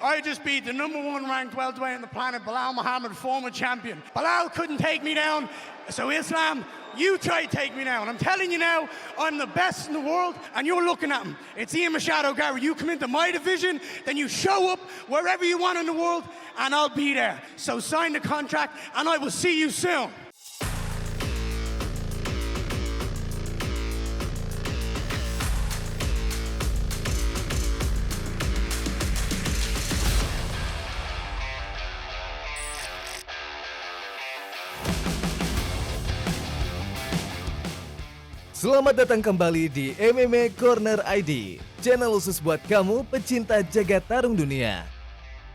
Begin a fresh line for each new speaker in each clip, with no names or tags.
I just beat the #1 ranked welterweight on the planet, Bilal Muhammad, former champion. Bilal couldn't take me down, so Islam, you try to take me down. I'm telling you now, I'm the best in the world, and you're looking at him. It's Ian Machado Gary. You come into my division, then you show up wherever you want in the world, and I'll be there. So sign the contract, and I will see you soon.
Selamat datang kembali di MMA Corner ID, channel khusus buat kamu pecinta jagat tarung dunia.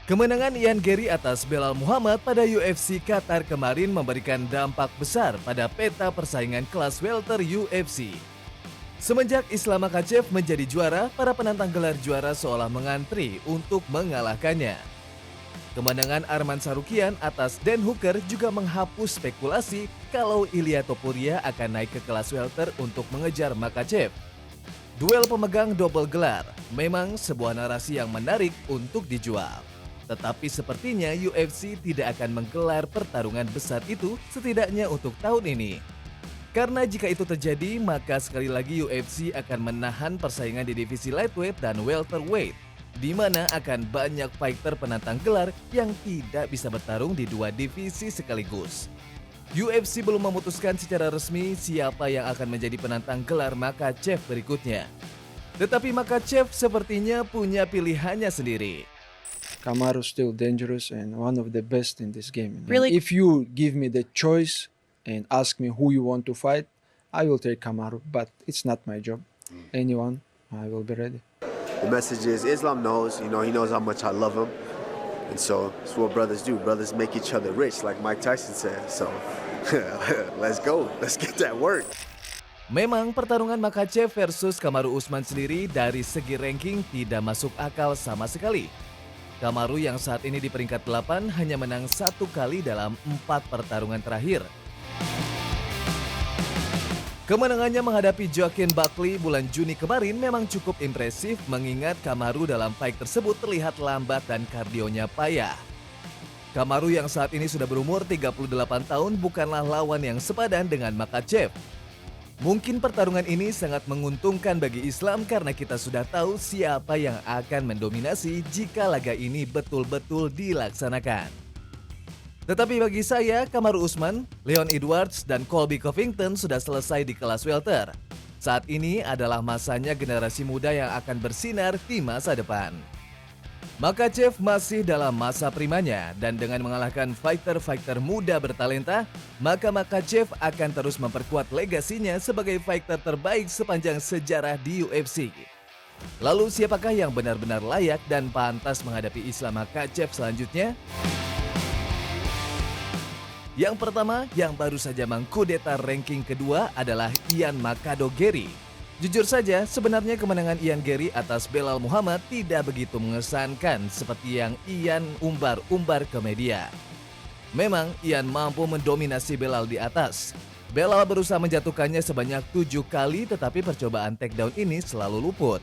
Kemenangan Ian Garry atas Belal Muhammad pada UFC Qatar kemarin memberikan dampak besar pada peta persaingan kelas welter UFC. Semenjak Islam Makhachev menjadi juara, para penantang gelar juara seolah mengantri untuk mengalahkannya. Kemenangan Arman Tsarukyan atas Dan Hooker juga menghapus spekulasi kalau Ilia Topuria akan naik ke kelas welter untuk mengejar Makhachev. Duel pemegang double gelar memang sebuah narasi yang menarik untuk dijual. Tetapi sepertinya UFC tidak akan menggelar pertarungan besar itu setidaknya untuk tahun ini. Karena jika itu terjadi, maka sekali lagi UFC akan menahan persaingan di divisi lightweight dan welterweight, di mana akan banyak fighter penantang gelar yang tidak bisa bertarung di dua divisi sekaligus. UFC belum memutuskan secara resmi siapa yang akan menjadi penantang gelar Makhachev berikutnya. Tetapi Makhachev sepertinya punya pilihannya sendiri.
Kamaru still dangerous and one of the best in this game.
Really?
If you give me the choice and ask me who you want to fight, I will take Kamaru, but it's not my job. Anyone, I will be ready.
The message is Islam knows, he knows how much I love him. And so it's what brothers do. Brothers make each other rich, like Mike Tyson said. So let's go. Let's get that work.
Memang pertarungan Makhachev versus Kamaru Usman sendiri dari segi ranking tidak masuk akal sama sekali. Kamaru yang saat ini di peringkat 8 hanya menang 1 kali dalam 4 pertarungan terakhir. Kemenangannya menghadapi Joaquin Buckley bulan Juni kemarin memang cukup impresif mengingat Kamaru dalam fight tersebut terlihat lambat dan kardionya payah. Kamaru yang saat ini sudah berumur 38 tahun bukanlah lawan yang sepadan dengan Makhachev. Mungkin pertarungan ini sangat menguntungkan bagi Islam karena kita sudah tahu siapa yang akan mendominasi jika laga ini betul-betul dilaksanakan. Tetapi bagi saya, Kamaru Usman, Leon Edwards, dan Colby Covington sudah selesai di kelas welter. Saat ini adalah masanya generasi muda yang akan bersinar di masa depan. Makhachev masih dalam masa primanya, dan dengan mengalahkan fighter-fighter muda bertalenta, maka Makhachev akan terus memperkuat legasinya sebagai fighter terbaik sepanjang sejarah di UFC. Lalu siapakah yang benar-benar layak dan pantas menghadapi Islam Makhachev selanjutnya? Yang pertama, yang baru saja mengkudeta ranking kedua adalah Ian Machado Garry. Jujur saja, sebenarnya kemenangan Ian Garry atas Belal Muhammad tidak begitu mengesankan seperti yang Ian umbar-umbar ke media. Memang, Ian mampu mendominasi Belal di atas. Belal berusaha menjatuhkannya sebanyak 7 kali, tetapi percobaan takedown ini selalu luput.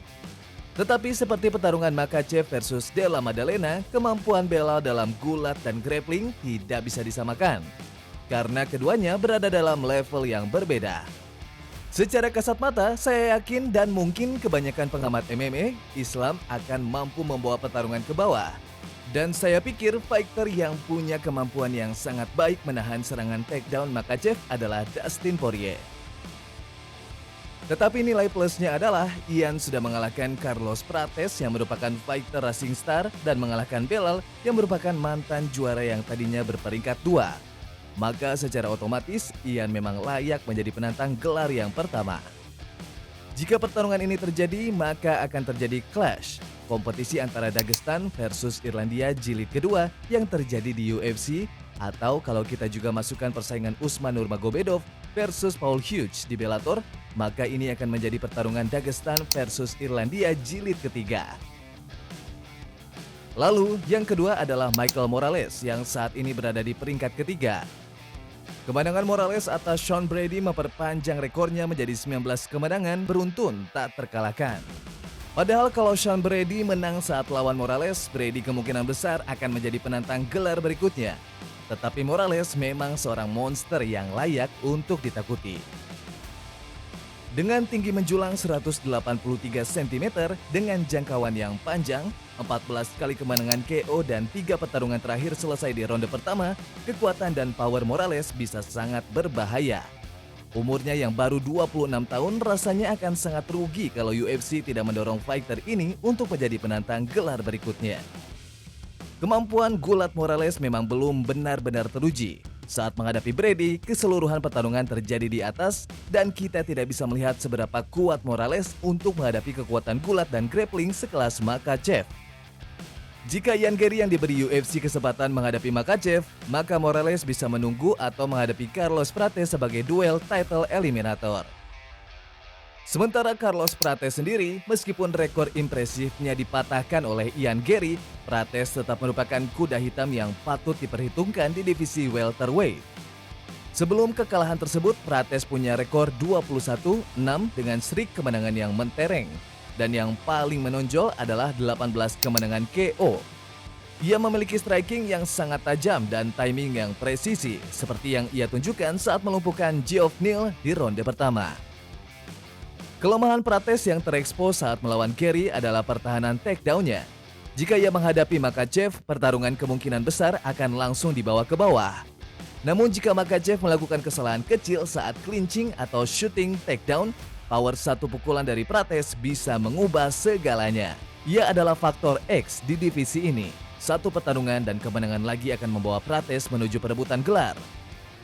Tetapi seperti pertarungan Makhachev versus Della Maddalena, kemampuan Belal dalam gulat dan grappling tidak bisa disamakan. Karena keduanya berada dalam level yang berbeda. Secara kasat mata, saya yakin dan mungkin kebanyakan pengamat MMA, Islam akan mampu membawa pertarungan ke bawah. Dan saya pikir fighter yang punya kemampuan yang sangat baik menahan serangan takedown Makhachev adalah Dustin Poirier. Tetapi nilai plusnya adalah Ian sudah mengalahkan Carlos Prates yang merupakan fighter rising star dan mengalahkan Belal yang merupakan mantan juara yang tadinya berperingkat 2. Maka secara otomatis Ian memang layak menjadi penantang gelar yang pertama. Jika pertarungan ini terjadi, maka akan terjadi clash, kompetisi antara Dagestan versus Irlandia jilid kedua yang terjadi di UFC, atau kalau kita juga masukkan persaingan Usman Nurmagomedov versus Paul Hughes di Bellator, maka ini akan menjadi pertarungan Dagestan versus Irlandia jilid ketiga. Lalu yang kedua adalah Michael Morales yang saat ini berada di peringkat ketiga. Kemenangan Morales atas Sean Brady memperpanjang rekornya menjadi 19 kemenangan beruntun tak terkalahkan. Padahal kalau Sean Brady menang saat lawan Morales, Brady kemungkinan besar akan menjadi penantang gelar berikutnya. Tetapi Morales memang seorang monster yang layak untuk ditakuti. Dengan tinggi menjulang 183 cm dengan jangkauan yang panjang, 14 kali kemenangan KO dan 3 pertarungan terakhir selesai di ronde pertama, kekuatan dan power Morales bisa sangat berbahaya. Umurnya yang baru 26 tahun rasanya akan sangat rugi kalau UFC tidak mendorong fighter ini untuk menjadi penantang gelar berikutnya. Kemampuan gulat Morales memang belum benar-benar teruji. Saat menghadapi Brady, keseluruhan pertarungan terjadi di atas dan kita tidak bisa melihat seberapa kuat Morales untuk menghadapi kekuatan gulat dan grappling sekelas Makhachev. Jika Ian Garry yang diberi UFC kesempatan menghadapi Makhachev, maka Morales bisa menunggu atau menghadapi Carlos Prates sebagai duel title eliminator. Sementara Carlos Prates sendiri, meskipun rekor impresifnya dipatahkan oleh Ian Garry, Prates tetap merupakan kuda hitam yang patut diperhitungkan di divisi welterweight. Sebelum kekalahan tersebut, Prates punya rekor 21-6 dengan streak kemenangan yang mentereng. Dan yang paling menonjol adalah 18 kemenangan KO. Ia memiliki striking yang sangat tajam dan timing yang presisi, seperti yang ia tunjukkan saat melumpuhkan Geoff Neal di ronde pertama. Kelemahan Prates yang terekspos saat melawan Garry adalah pertahanan takedown-nya. Jika ia menghadapi Makhachev, pertarungan kemungkinan besar akan langsung dibawa ke bawah. Namun jika Makhachev melakukan kesalahan kecil saat clinching atau shooting takedown, power satu pukulan dari Prates bisa mengubah segalanya. Ia adalah faktor X di divisi ini. Satu pertarungan dan kemenangan lagi akan membawa Prates menuju perebutan gelar.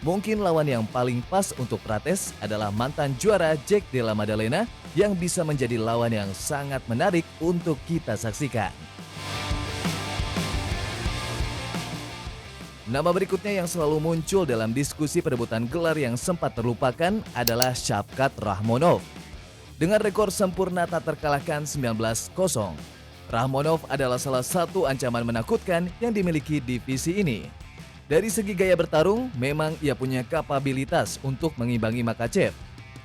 Mungkin lawan yang paling pas untuk Prates adalah mantan juara Jack Della Maddalena yang bisa menjadi lawan yang sangat menarik untuk kita saksikan. Nama berikutnya yang selalu muncul dalam diskusi perebutan gelar yang sempat terlupakan adalah Shavkat Rakhmonov. Dengan rekor sempurna tak terkalahkan 19-0, Rakhmonov adalah salah satu ancaman menakutkan yang dimiliki divisi ini. Dari segi gaya bertarung, memang ia punya kapabilitas untuk mengimbangi Makhachev.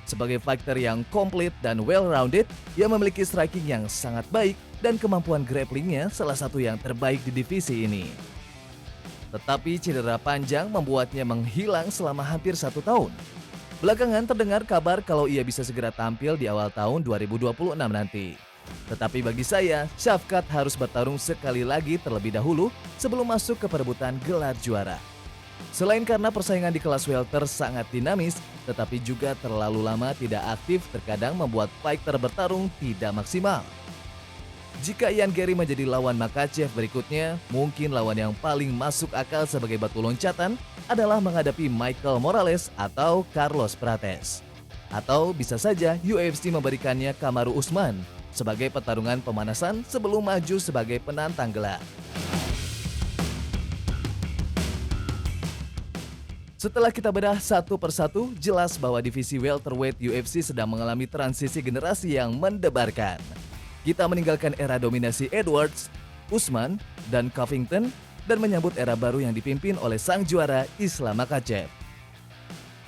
Sebagai fighter yang komplit dan well-rounded, ia memiliki striking yang sangat baik dan kemampuan grapplingnya salah satu yang terbaik di divisi ini. Tetapi cedera panjang membuatnya menghilang selama hampir 1 tahun. Belakangan terdengar kabar kalau ia bisa segera tampil di awal tahun 2026 nanti. Tetapi bagi saya, Shavkat harus bertarung sekali lagi terlebih dahulu sebelum masuk ke perebutan gelar juara. Selain karena persaingan di kelas welter sangat dinamis, tetapi juga terlalu lama tidak aktif terkadang membuat fighter bertarung tidak maksimal. Jika Ian Garry menjadi lawan Makhachev berikutnya, mungkin lawan yang paling masuk akal sebagai batu loncatan adalah menghadapi Michael Morales atau Carlos Prates. Atau bisa saja UFC memberikannya Kamaru Usman sebagai pertarungan pemanasan sebelum maju sebagai penantang gelar. Setelah kita bedah satu persatu, jelas bahwa divisi welterweight UFC sedang mengalami transisi generasi yang mendebarkan. Kita meninggalkan era dominasi Edwards, Usman, dan Covington dan menyambut era baru yang dipimpin oleh sang juara Islam Makhachev.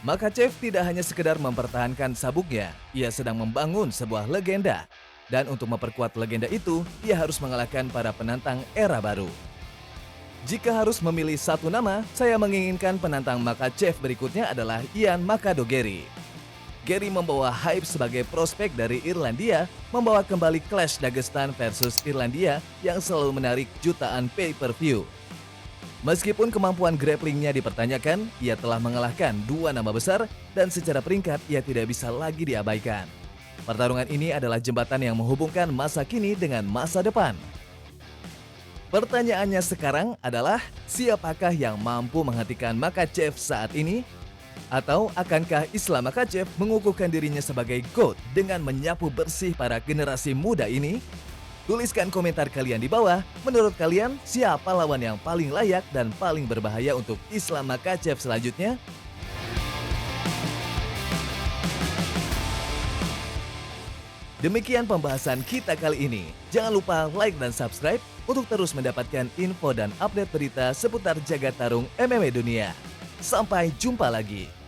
Makhachev tidak hanya sekedar mempertahankan sabuknya, ia sedang membangun sebuah legenda. Dan untuk memperkuat legenda itu, ia harus mengalahkan para penantang era baru. Jika harus memilih satu nama, saya menginginkan penantang Makhachev berikutnya adalah Ian Makado Garry. Garry membawa hype sebagai prospek dari Irlandia, membawa kembali Clash Dagestan versus Irlandia yang selalu menarik jutaan pay-per-view. Meskipun kemampuan grapplingnya dipertanyakan, ia telah mengalahkan 2 nama besar dan secara peringkat ia tidak bisa lagi diabaikan. Pertarungan ini adalah jembatan yang menghubungkan masa kini dengan masa depan. Pertanyaannya sekarang adalah, siapakah yang mampu menghentikan Makhachev saat ini? Atau akankah Islam Makhachev mengukuhkan dirinya sebagai GOAT dengan menyapu bersih para generasi muda ini? Tuliskan komentar kalian di bawah. Menurut kalian, siapa lawan yang paling layak dan paling berbahaya untuk Islam Makhachev selanjutnya? Demikian pembahasan kita kali ini. Jangan lupa like dan subscribe untuk terus mendapatkan info dan update berita seputar jagat tarung MMA dunia. Sampai jumpa lagi.